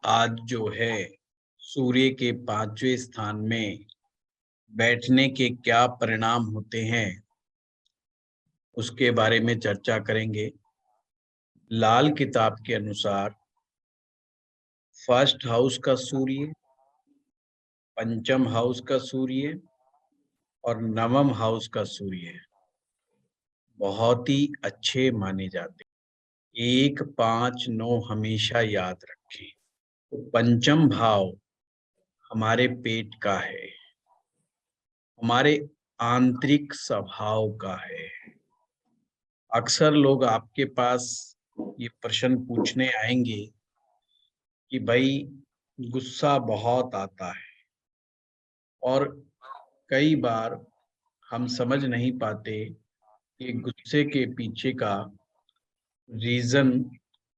आज जो है सूर्य के 5वें स्थान में बैठने के क्या परिणाम होते हैं उसके बारे में चर्चा करेंगे। लाल किताब के अनुसार फर्स्ट हाउस का सूर्य, पंचम हाउस का सूर्य और नवम हाउस का सूर्य बहुत ही अच्छे माने जाते हैं। 1, 5, 9 हमेशा याद रखें। तो पंचम भाव हमारे पेट का है, हमारे आंतरिक स्वभाव का है। अक्सर लोग आपके पास ये प्रश्न पूछने आएंगे कि भाई गुस्सा बहुत आता है, और कई बार हम समझ नहीं पाते कि गुस्से के पीछे का रीजन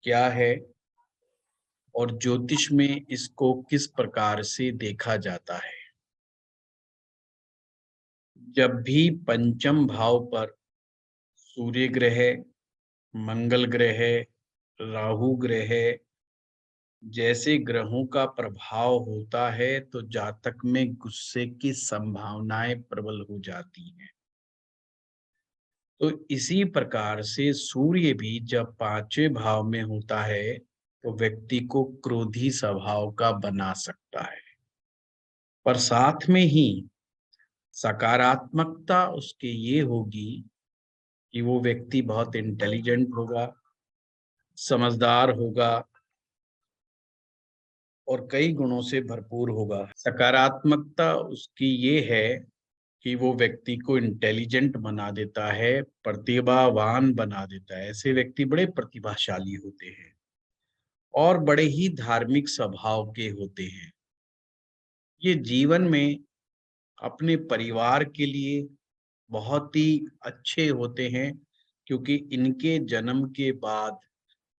क्या है और ज्योतिष में इसको किस प्रकार से देखा जाता है। जब भी पंचम भाव पर सूर्य ग्रह, मंगल ग्रह, राहु ग्रह जैसे ग्रहों का प्रभाव होता है तो जातक में गुस्से की संभावनाएं प्रबल हो जाती हैं। तो इसी प्रकार से सूर्य भी जब 5वें भाव में होता है तो व्यक्ति को क्रोधी स्वभाव का बना सकता है, पर साथ में ही सकारात्मकता उसके ये होगी कि वो व्यक्ति बहुत इंटेलिजेंट होगा, समझदार होगा और कई गुणों से भरपूर होगा। सकारात्मकता उसकी ये है कि वो व्यक्ति को इंटेलिजेंट बना देता है, प्रतिभावान बना देता है। ऐसे व्यक्ति बड़े प्रतिभाशाली होते हैं और बड़े ही धार्मिक स्वभाव के होते हैं। ये जीवन में अपने परिवार के लिए बहुत ही अच्छे होते हैं, क्योंकि इनके जन्म के बाद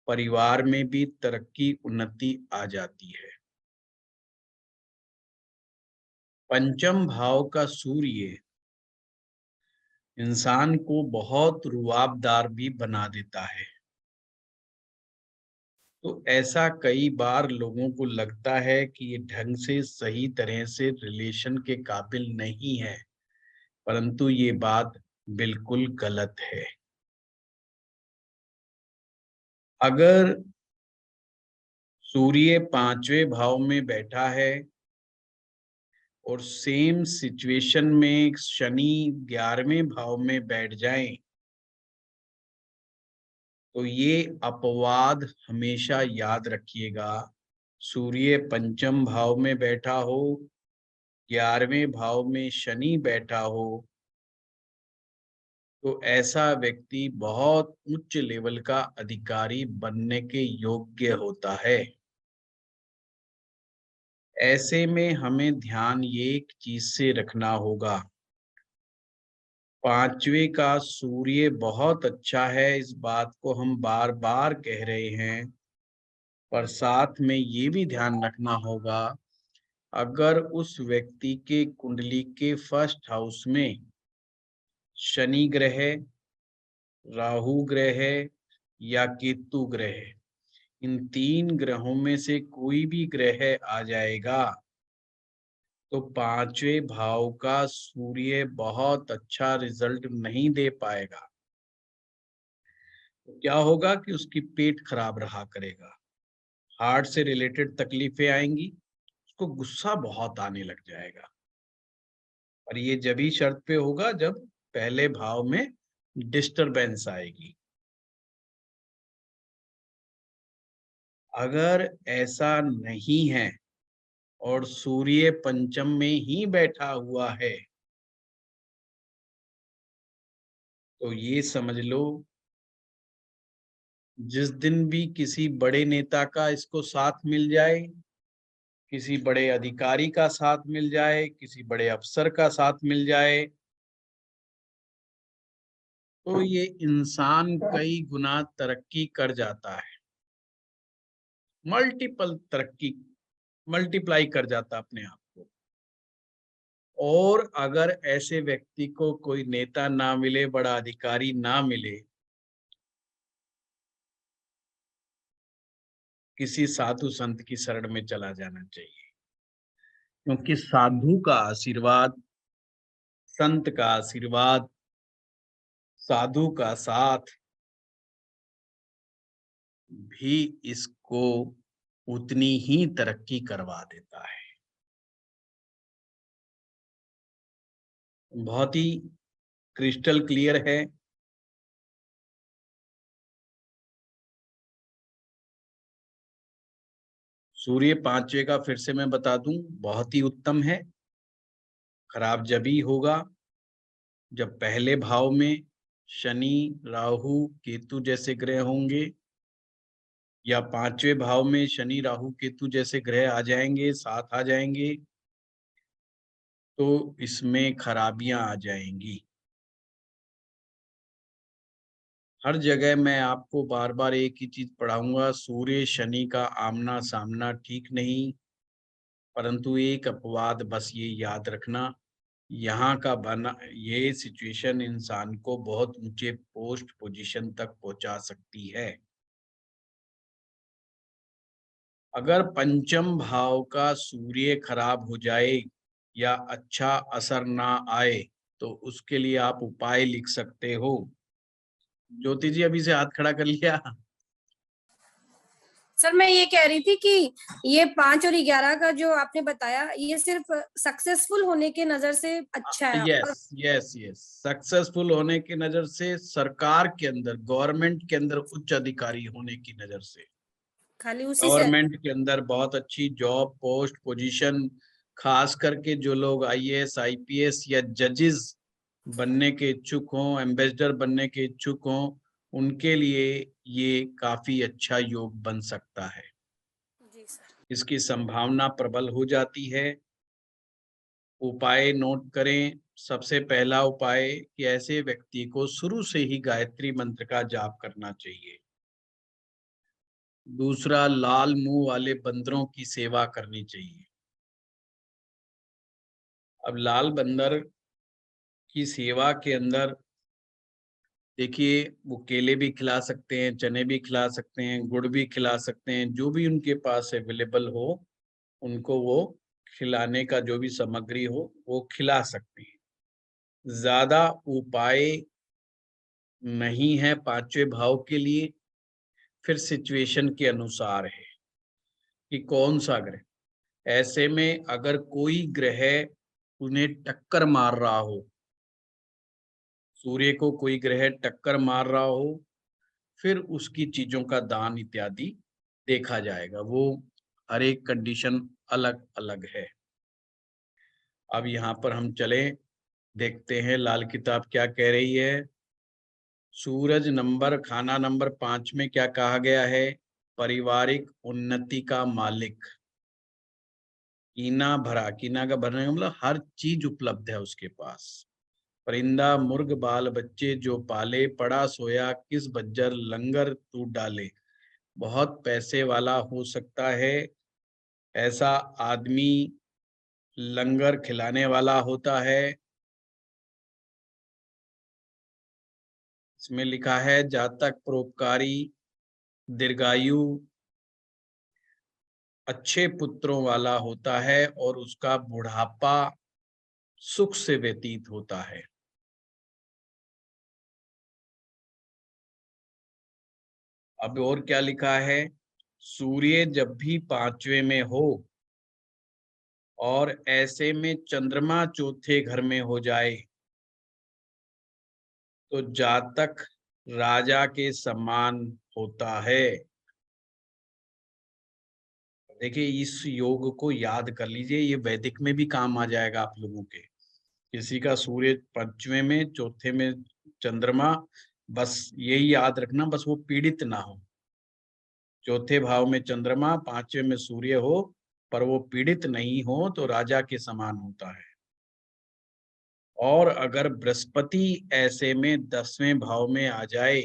परिवार में भी तरक्की उन्नति आ जाती है। पंचम भाव का सूर्य इंसान को बहुत रुआबदार भी बना देता है। तो ऐसा कई बार लोगों को लगता है कि ये ढंग से सही तरह से रिलेशन के काबिल नहीं है, परंतु ये बात बिल्कुल गलत है। अगर सूर्य 5वें भाव में बैठा है और सेम सिचुएशन में शनि 11वें भाव में बैठ जाए तो ये अपवाद हमेशा याद रखिएगा। सूर्य पंचम भाव में बैठा हो, 11वें भाव में शनि बैठा हो, तो ऐसा व्यक्ति बहुत उच्च लेवल का अधिकारी बनने के योग्य होता है। ऐसे में हमें ध्यान ये एक चीज से रखना होगा, 5वें का सूर्य बहुत अच्छा है, इस बात को हम बार बार कह रहे हैं, पर साथ में ये भी ध्यान रखना होगा अगर उस व्यक्ति के कुंडली के फर्स्ट हाउस में शनि ग्रह, राहु ग्रह या केतु ग्रह, इन 3 ग्रहों में से कोई भी ग्रह आ जाएगा तो 5वें भाव का सूर्य बहुत अच्छा रिजल्ट नहीं दे पाएगा। तो क्या होगा कि उसकी पेट खराब रहा करेगा, हार्ट से रिलेटेड तकलीफें आएंगी, उसको गुस्सा बहुत आने लग जाएगा। और ये जब ही शर्त पे होगा जब पहले भाव में डिस्टरबेंस आएगी। अगर ऐसा नहीं है और सूर्य पंचम में ही बैठा हुआ है तो ये समझ लो जिस दिन भी किसी बड़े नेता का इसको साथ मिल जाए, किसी बड़े अधिकारी का साथ मिल जाए, किसी बड़े अफसर का साथ मिल जाए, तो ये इंसान कई गुना तरक्की कर जाता है, मल्टीपल तरक्की, मल्टीप्लाई कर जाता अपने आप को। और अगर ऐसे व्यक्ति को कोई नेता ना मिले, बड़ा अधिकारी ना मिले, किसी साधु संत की शरण में चला जाना चाहिए, क्योंकि साधु का आशीर्वाद, संत का आशीर्वाद, साधु का साथ भी इसको उतनी ही तरक्की करवा देता है। बहुत ही क्रिस्टल क्लियर है। सूर्य पांचवे का फिर से मैं बता दूं, बहुत ही उत्तम है। खराब जभी होगा जब पहले भाव में शनि, राहु, केतु जैसे ग्रह होंगे, या पांचवें भाव में शनि, राहु, केतु जैसे ग्रह आ जाएंगे, साथ आ जाएंगे, तो इसमें खराबियां आ जाएंगी। हर जगह मैं आपको बार बार एक ही चीज पढ़ाऊंगा, सूर्य शनि का आमना सामना ठीक नहीं, परंतु एक अपवाद बस ये याद रखना, यहाँ का बना ये सिचुएशन इंसान को बहुत ऊंचे पोस्ट पोजीशन तक पहुंचा सकती है। अगर पंचम भाव का सूर्य खराब हो जाए या अच्छा असर ना आए, तो उसके लिए आप उपाय लिख सकते हो। ज्योति जी अभी से हाथ खड़ा कर लिया। सर मैं ये कह रही थी कि ये 5 और 11 का जो आपने बताया, ये सिर्फ सक्सेसफुल होने के नजर से अच्छा है। यस यस यस, सक्सेसफुल होने की नजर से, सरकार के अंदर, गवर्नमेंट के अंदर उच्च अधिकारी होने की नजर से, खाली उसी से। गवर्नमेंट के अंदर बहुत अच्छी जॉब, पोस्ट, पोजीशन, खास करके जो लोग आईएएस, आईपीएस या जजेस बनने के इच्छुक हों, एम्बेसडर बनने के इच्छुक हों, उनके लिए ये काफी अच्छा योग बन सकता है। जी सर। इसकी संभावना प्रबल हो जाती है। उपाय नोट करें। सबसे पहला उपाय कि ऐसे व्यक्ति को शुरू से ही गायत्री मंत्र का जाप करना चाहिए। दूसरा, लाल मुंह वाले बंदरों की सेवा करनी चाहिए। अब लाल बंदर की सेवा के अंदर देखिए, वो केले भी खिला सकते हैं, चने भी खिला सकते हैं, गुड़ भी खिला सकते हैं, जो भी उनके पास अवेलेबल हो उनको वो खिलाने का जो भी सामग्री हो वो खिला सकते हैं। ज्यादा उपाय नहीं है पांचवें भाव के लिए, फिर सिचुएशन के अनुसार है कि कौन सा ग्रह। ऐसे में अगर कोई ग्रह उन्हें टक्कर मार रहा हो, सूर्य को कोई ग्रह टक्कर मार रहा हो, फिर उसकी चीजों का दान इत्यादि देखा जाएगा। वो हर एक कंडीशन अलग अलग है। अब यहाँ पर हम चले, देखते हैं लाल किताब क्या कह रही है। सूरज नंबर, खाना नंबर 5 में क्या कहा गया है? पारिवारिक उन्नति का मालिक। कीना भरा, कीना का भरने का मतलब हर चीज उपलब्ध है उसके पास। परिंदा मुर्ग बाल बच्चे जो पाले, पड़ा सोया किस बज्जर लंगर तू डाले। बहुत पैसे वाला हो सकता है ऐसा आदमी, लंगर खिलाने वाला होता है। इसमें लिखा है जातक परोपकारी, दीर्घायु, अच्छे पुत्रों वाला होता है और उसका बुढ़ापा सुख से व्यतीत होता है। अब और क्या लिखा है? सूर्य जब भी पांचवे में हो और ऐसे में चंद्रमा चौथे घर में हो जाए, तो जातक राजा के समान होता है। देखिए, इस योग को याद कर लीजिए, ये वैदिक में भी काम आ जाएगा आप लोगों के। किसी का सूर्य पंचवें में, चौथे में चंद्रमा, बस यही याद रखना, बस वो पीड़ित ना हो। चौथे भाव में चंद्रमा, पांचवें में सूर्य हो, पर वो पीड़ित नहीं हो, तो राजा के समान होता है। और अगर बृहस्पति ऐसे में 10वें भाव में आ जाए,